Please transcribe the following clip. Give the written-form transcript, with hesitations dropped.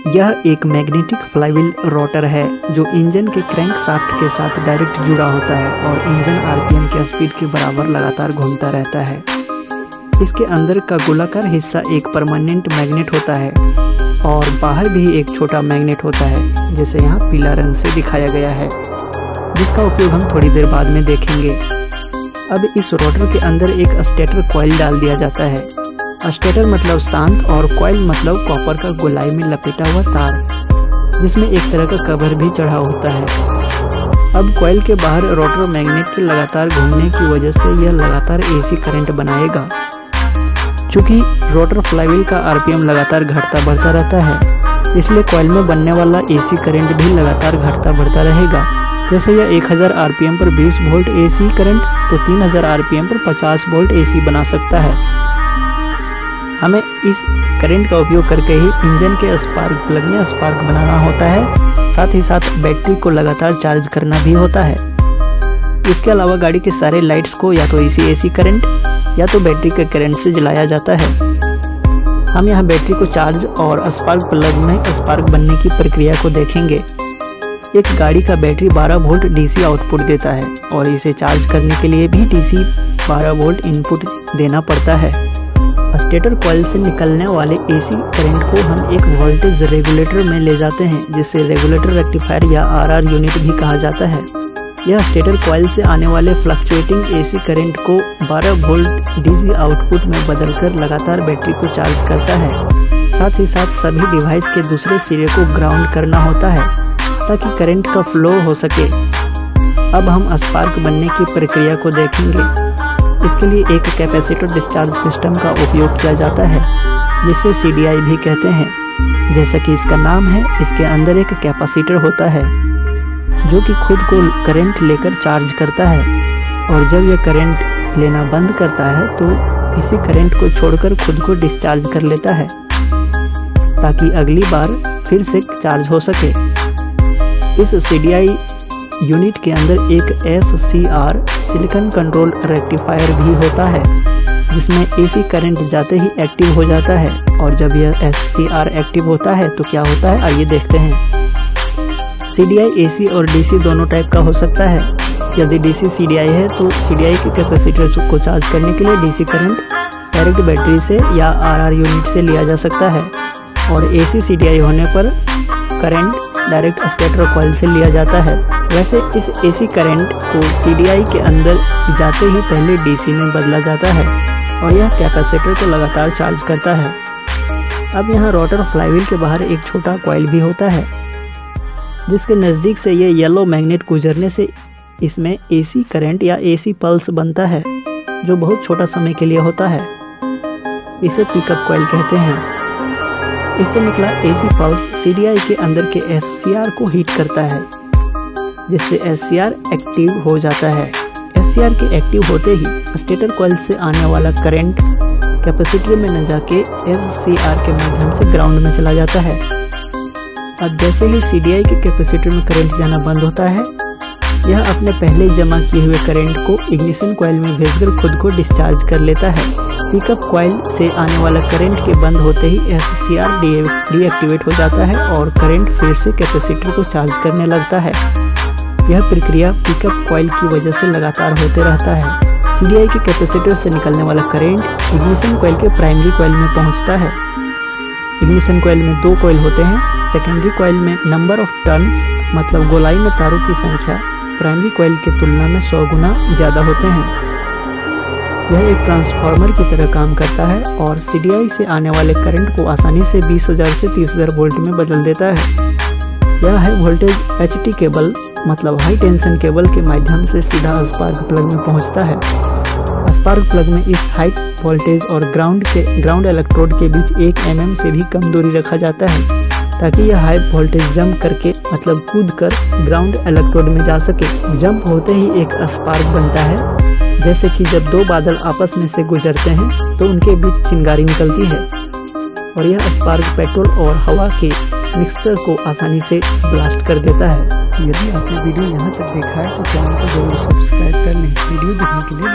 यह एक magnetic flywheel rotor है जो इंजन के क्रैंकशाफ्ट के साथ डायरेक्ट जुड़ा होता है और इंजन आरपीएम के स्पीड के बराबर लगातार घूमता रहता है। इसके अंदर का गोलाकार हिस्सा एक परमानेंट मैग्नेट होता है और बाहर भी एक छोटा मैग्नेट होता है, जैसे यहाँ पीला रंग से दिखाया गया है, जिसका उपयोग हम थोड़ी देर बाद में देखेंगे। अब इस रोटर के अंदर एक स्टेटर कॉइल डाल दिया जाता है। स्टेटर मतलब शांत और कॉइल मतलब कॉपर का गोलाई में लपेटा हुआ तार, जिसमें एक तरह का कवर भी चढ़ा होता है। अब कॉइल के बाहर रोटर मैग्नेट के लगातार घूमने की वजह से यह लगातार एसी करंट बनाएगा। चूँकि रोटर फ्लाईव्हील का आरपीएम लगातार घटता बढ़ता रहता है, इसलिए कॉइल में बनने वाला एसी करंट भी लगातार घटता बढ़ता रहेगा। जैसे यह 1000 आरपीएम पर 20 वोल्ट एसी करंट तो 3000 आरपीएम पर 50 वोल्ट एसी बना सकता है। हमें इस करंट का उपयोग करके ही इंजन के स्पार्क प्लग में स्पार्क बनाना होता है, साथ ही साथ बैटरी को लगातार चार्ज करना भी होता है। इसके अलावा गाड़ी के सारे लाइट्स को या तो इसी एसी करंट या तो बैटरी के करंट से जलाया जाता है। हम यहाँ बैटरी को चार्ज और स्पार्क प्लग में स्पार्क बनने की प्रक्रिया को देखेंगे। एक गाड़ी का बैटरी 12 वोल्ट डीसी आउटपुट देता है और इसे चार्ज करने के लिए भी डीसी 12 वोल्ट इनपुट देना पड़ता है। स्टेटर कॉइल से निकलने वाले एसी करंट को हम एक वोल्टेज रेगुलेटर में ले जाते हैं, जिसे रेगुलेटर रेक्टिफायर या आरआर यूनिट भी कहा जाता है। यह स्टेटर कॉइल से आने वाले फ्लक्चुएटिंग एसी करंट को 12 वोल्ट डीसी आउटपुट में बदलकर लगातार बैटरी को चार्ज करता है। साथ ही साथ सभी डिवाइस के दूसरे सिरे को ग्राउंड करना होता है ताकि करंट का फ्लो हो सके। अब हम स्पार्क बनने की प्रक्रिया को देखेंगे। इसके लिए एक कैपेसिटर डिस्चार्ज सिस्टम का उपयोग किया जाता है, जिसे सीडीआई भी कहते हैं। जैसा कि इसका नाम है, इसके अंदर एक कैपेसिटर होता है जो कि खुद को करंट लेकर चार्ज करता है, और जब यह करंट लेना बंद करता है तो इसी करंट को छोड़कर खुद को डिस्चार्ज कर लेता है ताकि अगली बार फिर से चार्ज हो सके। इस सीडीआई यूनिट के अंदर एक SCR सिलिकॉन कंट्रोल रेक्टिफायर भी होता है, जिसमें एसी करंट जाते ही एक्टिव हो जाता है। और जब यह SCR एक्टिव होता है तो क्या होता है, आइए देखते हैं। सीडीआई एसी और डीसी दोनों टाइप का हो सकता है। यदि डीसी सीडीआई है तो सीडीआई के कैपेसिटर को चार्ज करने के लिए डीसी करंट डायरेक्ट बैटरी से या आरआर यूनिट से लिया जा सकता है, और एसी सीडीआई होने पर करंट डायरेक्ट स्टेटर कॉइल से लिया जाता है। वैसे इस एसी करंट को सीडीआई के अंदर जाते ही पहले डीसी में बदला जाता है और यह कैपेसिटर को लगातार चार्ज करता है। अब यहाँ रोटर फ्लाईव्हील के बाहर एक छोटा कॉइल भी होता है, जिसके नज़दीक से ये येलो मैग्नेट गुजरने से इसमें एसी करंट या एसी पल्स बनता है, जो बहुत छोटा समय के लिए होता है। इसे पिकअप कॉइल कहते हैं। इससे निकला एसी पल्स सीडीआई के अंदर के SCR को हीट करता है, जिससे SCR एक्टिव हो जाता है। SCR के एक्टिव होते ही स्टेटर कॉइल से आने वाला करंट कैपेसिटर में न जाके SCR के माध्यम से ग्राउंड में चला जाता है। अब जैसे ही सीडीआई के कैपेसिटर में करंट जाना बंद होता है, यह अपने पहले जमा किए हुए करंट को इग्निशन कॉइल में भेजकर खुद को डिस्चार्ज कर लेता है। पिकअप कॉइल से आने वाला करंट के बंद होते ही SCR डीएक्टिवेट हो जाता है और करंट फिर से कैपेसिटर को चार्ज करने लगता है। यह प्रक्रिया पिकअप कॉइल की वजह से लगातार होते रहता है। सीडीआई के कैपेसिटर से निकलने वाला करंट इग्निशन कॉइल के प्राइमरी कॉइल में पहुंचता है। इग्निशन कॉइल में 2 कॉइल होते हैं। सेकेंडरी कॉइल में नंबर ऑफ टर्न्स मतलब गोलाई में तारों की संख्या प्राइमरी कॉइल की तुलना में 100 गुना ज़्यादा होते हैं। यह एक ट्रांसफार्मर की तरह काम करता है और सीडीआई से आने वाले करंट को आसानी से 20,000 से 30,000 वोल्ट में बदल देता है। यह है वोल्टेज HT केबल मतलब हाई टेंशन केबल के माध्यम से सीधा स्पार्क प्लग में पहुंचता है। स्पार्क प्लग में इस हाई वोल्टेज और ग्राउंड इलेक्ट्रोड के बीच 1 mm से भी कम दूरी रखा जाता है, ताकि यह हाई वोल्टेज जंप करके मतलब कूद कर ग्राउंड इलेक्ट्रोड में जा सके। जंप होते ही एक स्पार्क बनता है, जैसे कि जब 2 बादल आपस में से गुजरते हैं तो उनके बीच चिंगारी निकलती है, और यह स्पार्क पेट्रोल और हवा के मिक्सचर को आसानी से ब्लास्ट कर देता है। यदि आपने वीडियो यहाँ तक देखा है तो चैनल को जरूर सब्सक्राइब कर लें। वीडियो देखने के लिए